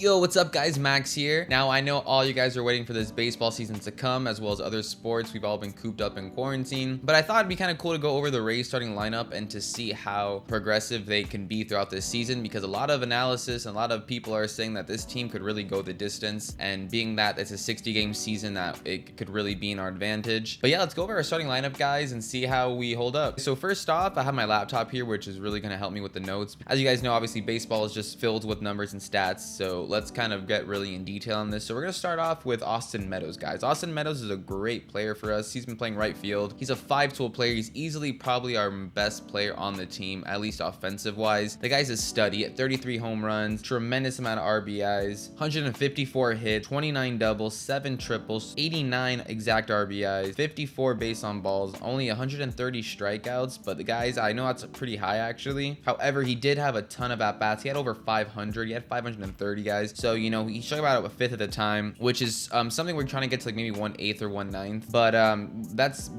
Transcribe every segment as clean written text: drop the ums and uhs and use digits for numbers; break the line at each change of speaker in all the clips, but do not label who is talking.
Yo, what's up guys? Max here. Now, I know all you guys are waiting for this baseball season to come, as well as other sports. We've all been cooped up in quarantine, but I thought it'd be kind of cool to go over the Rays starting lineup and to see how progressive they can be throughout this season, because a lot of analysis and a lot of people are saying that this team could really go the distance, and being that it's a 60-game season, that it could really be in our advantage. But yeah, let's go over our starting lineup, guys, and see how we hold up. So first off, I have my laptop here, which is really going to help me with the notes. As you guys know, obviously baseball is just filled with numbers and stats, so let's kind of get really in detail on this. So we're going to start off with Austin Meadows, guys. Austin Meadows is a great player for us. He's been playing right field. He's a 5-tool player. He's easily probably our best player on the team, at least offensive wise. The guy's a stud. He had 33 home runs, tremendous amount of RBIs, 154 hits, 29 doubles, 7 triples, 89 exact RBIs, 54 base on balls, only 130 strikeouts. But the guys, I know that's pretty high actually. However, he did have a ton of at-bats. He had over 500. He had 530, guys. So, you know, he struck about a fifth at a time, which is something we're trying to get to, like maybe 1/8 or 1/9. But that's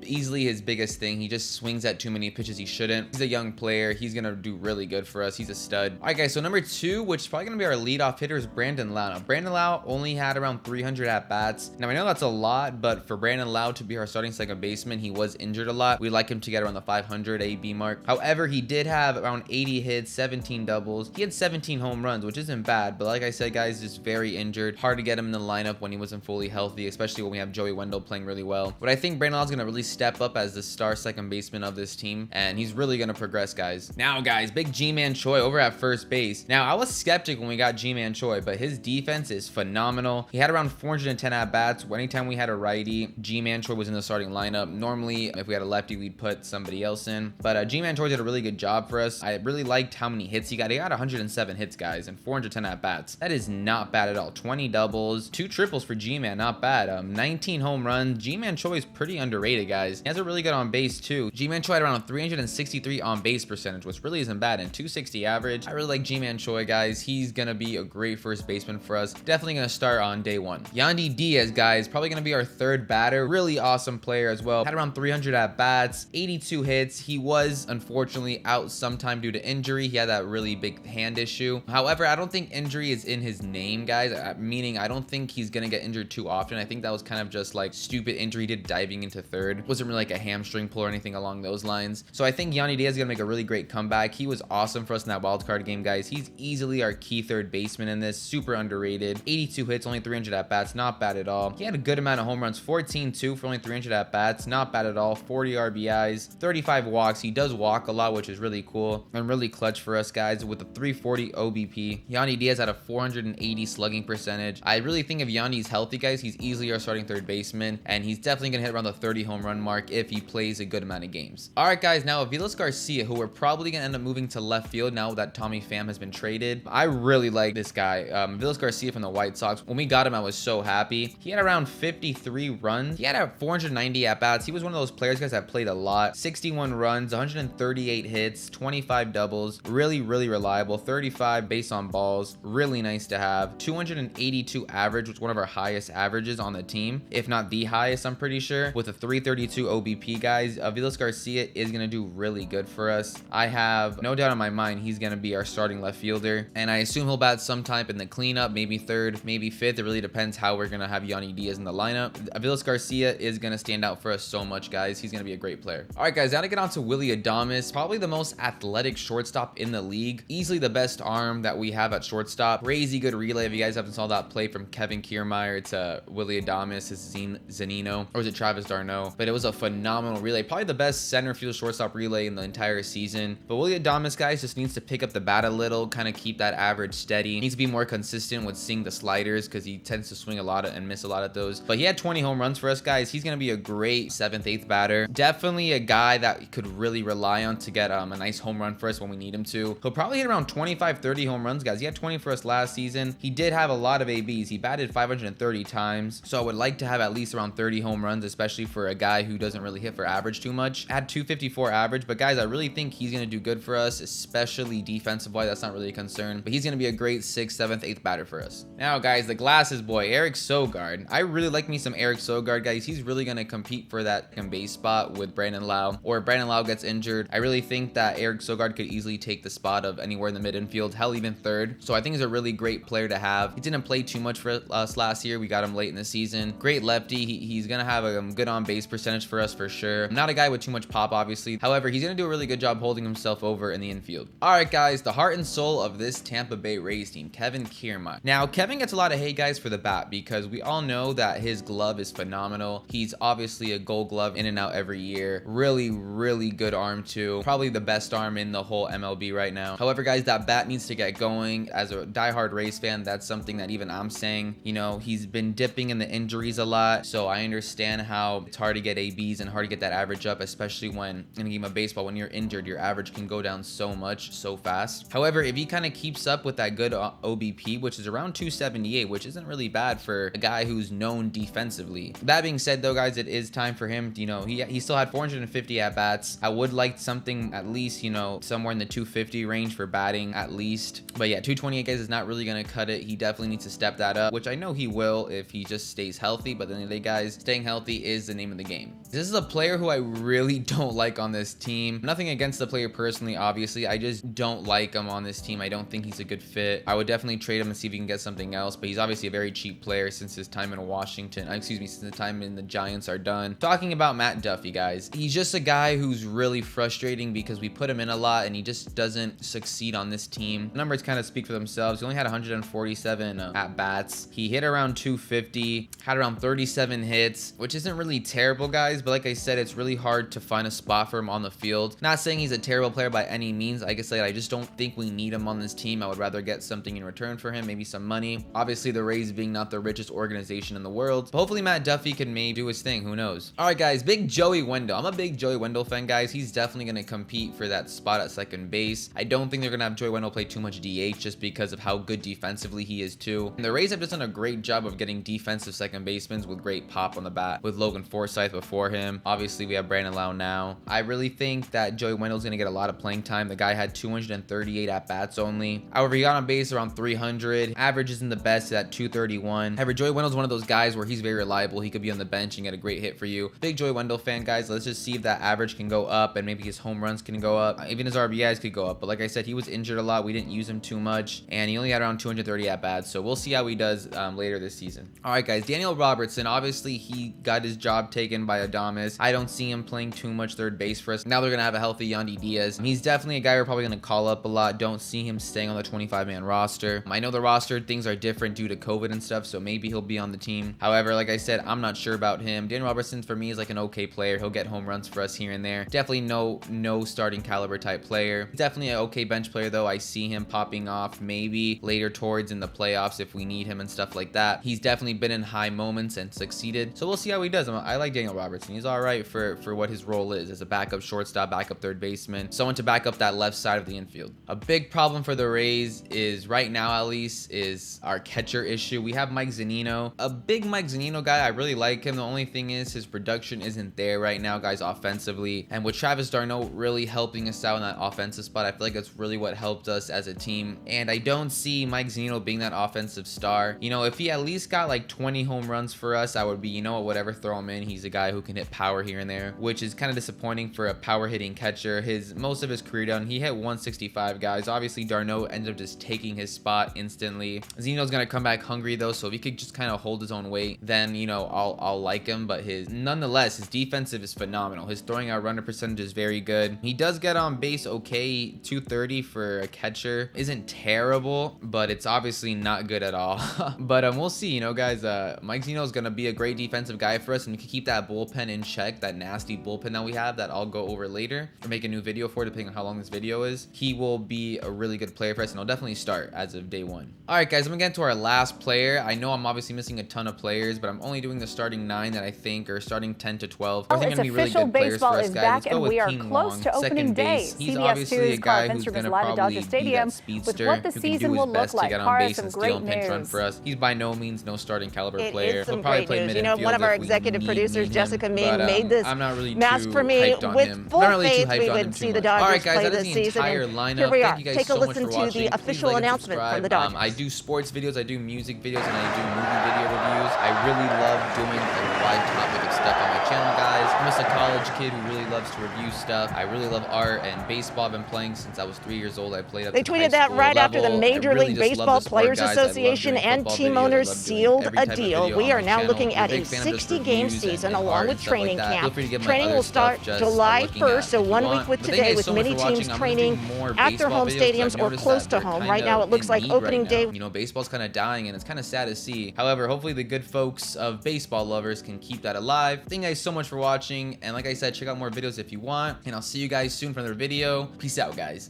easily his biggest thing. He just swings at too many pitches he shouldn't. He's a young player. He's gonna do really good for us. He's a stud. All right, guys, so number 2, which is probably gonna be our leadoff hitter, is Brandon Lau. Now, Brandon Lau only had around 300 at-bats. Now, I know that's a lot, but for Brandon Lau to be our starting second baseman, he was injured a lot. We like him to get around the 500 AB mark. However, he did have around 80 hits, 17 doubles. He had 17 home runs, which isn't bad, but like I said, guys, just very injured. Hard to get him in the lineup when he wasn't fully healthy, especially when we have Joey Wendell playing really well. But I think Brandon Lau's gonna really step up as the star second baseman of this team, and he's really gonna progress, guys. Now, guys, big G-Man Choi over at first base. Now, I was skeptic when we got G-Man Choi, but his defense is phenomenal. He had around 410 at-bats. Anytime we had a righty, G-Man Choi was in the starting lineup. Normally, if we had a lefty, we'd put somebody else in. But G-Man Choi did a really good job for us. I really liked how many hits he got. He got 107 hits, guys, and 410 at-bats. That is not bad at all. 20 doubles, 2 triples for G-Man, not bad. 19 home runs. G-Man Choi is pretty underrated, guys. He has a really good on base too. G-Man Choi had around 363 on base percentage, which really isn't bad, and 260 average. I really like G-Man Choi, guys. He's gonna be a great first baseman for us. Definitely gonna start on day 1. Yandy Diaz, guys, probably gonna be our third batter. Really awesome player as well. Had around 300 at bats, 82 hits. He was unfortunately out sometime due to injury. He had that really big hand issue. However, I don't think injury is in his name, guys. Meaning, I don't think he's gonna get injured too often. I think that was kind of just like stupid injury he did diving into third. It wasn't really like a hamstring pull or anything along those lines. So I think Yandy Diaz is gonna make a really great comeback. He was awesome for us in that wild card game, guys. He's easily our key third baseman in this. Super underrated. 82 hits, only 300 at bats, not bad at all. He had a good amount of home runs, 14 too for only 300 at bats, not bad at all. 40 RBIs, 35 walks. He does walk a lot, which is really cool and really clutch for us, guys. With a 340 OBP, Yandy Diaz had a 480 slugging percentage. I really think if Yandy's healthy, guys, he's easily our starting third baseman, and he's definitely gonna hit around the 30 home run mark if he plays a good amount of games. All right, guys, now Aviles Garcia, who we're probably gonna end up moving to left field now that Tommy Pham has been traded. I really like this guy, Aviles Garcia from the White Sox. When we got him, I was so happy. He had around 53 runs. He had 490 at bats. He was one of those players, guys, that played a lot. 61 runs, 138 hits, 25 doubles. Really, really reliable. 35 base on balls. Really nice to have. 282 average, which is one of our highest averages on the team, if not the highest, I'm pretty sure. With a 332 OBP, guys, Aviles Garcia is gonna do really good for us. I have no doubt in my mind he's gonna be our starting left fielder, and I assume he'll bat sometime in the cleanup, maybe third, maybe fifth. It really depends how we're gonna have Yandy Diaz in the lineup. Aviles Garcia is gonna stand out for us so much, guys. He's gonna be a great player. All right, guys, now to get on to Willy Adames, probably the most athletic shortstop in the league, easily the best arm that we have at shortstop. Crazy good relay. If you guys haven't saw that play from Kevin Kiermaier to Willy Adames, his Zanino, or was it Travis d'Arnaud? But it was a phenomenal relay, probably the best center field shortstop relay in the entire season. But Willy Adames, guys, just needs to pick up the bat a little, kind of keep that average steady. Needs to be more consistent with seeing the sliders, because he tends to swing a lot and miss a lot of those. But he had 20 home runs for us, guys. He's gonna be a great 7th, 8th batter. Definitely a guy that could really rely on to get a nice home run for us when we need him to. He'll probably hit around 25, 30 home runs, guys. He had 20 for us last season. He did have a lot of ABs. He batted 530 times, so I would like to have at least around 30 home runs, especially for a guy guy who doesn't really hit for average too much. Had 254 average, but guys, I really think he's going to do good for us, especially defensive-wise. That's not really a concern, but he's going to be a great 6th, 7th, 8th batter for us. Now, guys, the glasses boy, Eric Sogard. I really like me some Eric Sogard, guys. He's really going to compete for that second base spot with Brandon Lau, or if Brandon Lau gets injured. I really think that Eric Sogard could easily take the spot of anywhere in the mid infield, hell, even third. So I think he's a really great player to have. He didn't play too much for us last year. We got him late in the season. Great lefty. He's going to have a good on base percentage for us for sure. Not a guy with too much pop, obviously. However, he's going to do a really good job holding himself over in the infield. All right, guys, the heart and soul of this Tampa Bay Rays team, Kevin Kiermaier. Now, Kevin gets a lot of hate, guys, for the bat because we all know that his glove is phenomenal. He's obviously a Gold Glove in and out every year. Really good arm too. Probably the best arm in the whole MLB right now. However, guys, that bat needs to get going. As a diehard Rays fan, that's something that even I'm saying. You know, he's been dipping in the injuries a lot, so I understand how it's hard to get ABs and hard to get that average up, especially when in a game of baseball, when you're injured, your average can go down so much so fast. However, if he kind of keeps up with that good OBP, which is around 278, which isn't really bad for a guy who's known defensively. That being said, though, guys, it is time for him. You know, he still had 450 at bats. I would like something at least, you know, somewhere in the 250 range for batting at least. But yeah, 228, guys, is not really going to cut it. He definitely needs to step that up, which I know he will if he just stays healthy. But then, guys, staying healthy is the name of the game. This is a player who I really don't like on this team. Nothing against the player personally, obviously. I just don't like him on this team. I don't think he's a good fit. I would definitely trade him and see if he can get something else. But he's obviously a very cheap player since his time in Washington. Since the time in the Giants are done. Talking about Matt Duffy, guys. He's just a guy who's really frustrating because we put him in a lot and he just doesn't succeed on this team. The numbers kind of speak for themselves. He only had 147 at bats. He hit around 250, had around 37 hits, which isn't really terrible, guys. But like I said, it's really hard to find a spot for him on the field. Not saying he's a terrible player by any means. Like I said, I just don't think we need him on this team. I would rather get something in return for him, maybe some money. Obviously, the Rays being not the richest organization in the world. But hopefully Matt Duffy can maybe do his thing. Who knows? All right, guys, big Joey Wendell. I'm a big Joey Wendell fan, guys. He's definitely going to compete for that spot at second base. I don't think they're going to have Joey Wendell play too much DH just because of how good defensively he is too. And the Rays have just done a great job of getting defensive second basemen with great pop on the bat with Logan Forsythe before him. Obviously, we have Brandon Lau now. I really think that Joey Wendell's going to get a lot of playing time. The guy had 238 at bats only. However, he got on base around 300. Average isn't the best at 231. However, Joey Wendell's one of those guys where he's very reliable. He could be on the bench and get a great hit for you. Big Joey Wendell fan, guys. Let's just see if that average can go up and maybe his home runs can go up. Even his RBIs could go up. But like I said, he was injured a lot. We didn't use him too much and he only had around 230 at bats. So we'll see how he does later this season. All right, guys. Daniel Robertson, obviously he got his job taken by Adames. I don't see him playing too much third base for us. Now they're going to have a healthy Yandy Diaz. He's definitely a guy we're probably going to call up a lot. Don't see him staying on the 25-man roster. I know the roster things are different due to COVID and stuff, so maybe he'll be on the team. However, like I said, I'm not sure about him. Daniel Robertson for me is like an okay player. He'll get home runs for us here and there. Definitely no starting caliber type player. Definitely an okay bench player though. I see him popping off maybe later towards in the playoffs if we need him and stuff like that. He's definitely been in high moments and succeeded. So we'll see how he does. I like Daniel Robertson. He's all right for what his role is as a backup shortstop, backup third baseman, someone to back up that left side of the infield. A big problem for the Rays is right now at least is our catcher issue. We have Mike Zunino, a big Mike Zunino guy. I really like him. The only thing is his production isn't there right now, guys, offensively. And with Travis d'Arnaud really helping us out in that offensive spot, I feel like that's really what helped us as a team. And I don't see Mike Zunino being that offensive star. You know, if he at least got like 20 home runs for us, I would be, you know what, whatever, throw him in. He's a guy who can hit power here and there, which is kind of disappointing for a power hitting catcher. Most of his career done, he hit 165, guys. Obviously, d'Arnaud ended up just taking his spot instantly. Zeno's gonna come back hungry though, so if he could just kind of hold his own weight, then you know I'll like him. But nonetheless, his defensive is phenomenal. His throwing out runner percentage is very good. He does get on base okay. 230 for a catcher isn't terrible, but it's obviously not good at all. But we'll see, you know, guys. Mike Zeno is gonna be a great defensive guy for us, and we can keep that bullpen in check. That nasty bullpen that we have that I'll go over later or make a new video for, depending on how long this video is. He will be a really good player for us, and I'll definitely start as of day one. All right, guys, I'm gonna get to our last player. I know I'm obviously missing a ton of players, but I'm only doing the starting 9 that I think, or starting 10 to 12. I think gonna be really good players for us, guys. Let's go with King Long, second base. He's obviously a guy who's gonna probably be that speedster who can do his best to get on base and steal and pinch run for us. He's by no means no starting caliber player. He'll probably play mid infield.
One of our executive producers just Jessica Mean made this
I'm not really
mask
too
for me.
hyped on
With
him.
full
Not really too
faith,
hyped
we
on him
would
too
see the
much. All
Dodgers
right, guys,
play
that is
this
the
season.
entire
And
lineup.
here we are.
Thank you guys
Take a
so much
listen
for
to
watching.
the
Please
official
like and
announcement
subscribe.
from the Dodgers.
I do sports videos, I do music videos, and I do movie video reviews. I really love doing a wide topic of stuff on my channel, guys. I'm just a college kid who really loves to review stuff. I really love art and baseball. I've been playing since I was 3 years old. I played up
They
to the
tweeted
high
that
school
right after the
level.
Major
I really
League
just love
Baseball
the sport,
Players
guys. I love
Association
doing
and
football
team
videos. I
owners
love doing
sealed
every
a
type of
deal.
video
We
on
are
my
now
channel.
looking
I'm a
at
big
a
fan of just
60-game
reviews and
season
art
along
and
with
stuff like
training
that.
camp.
Feel free to get my
Training
other
will start
stuff just
July
looking
1st,
at
so
if you
1
want.
week with
But thank you
today,
guys
with
so much
many
for
teams
watching. I'm gonna do
training
more
at their
baseball
home
videos 'cause I've
stadiums or
noticed
close
that
to
they're
home.
kind
Right now,
of
it looks
in
like
need
opening
right
day.
now. You know, baseball's kind of dying and it's kind of sad to see. However, hopefully the good folks of baseball lovers can keep that alive. Thank you guys so much for watching. And like I said, check out more videos if you want. And I'll see you guys soon for another video. Peace out, guys.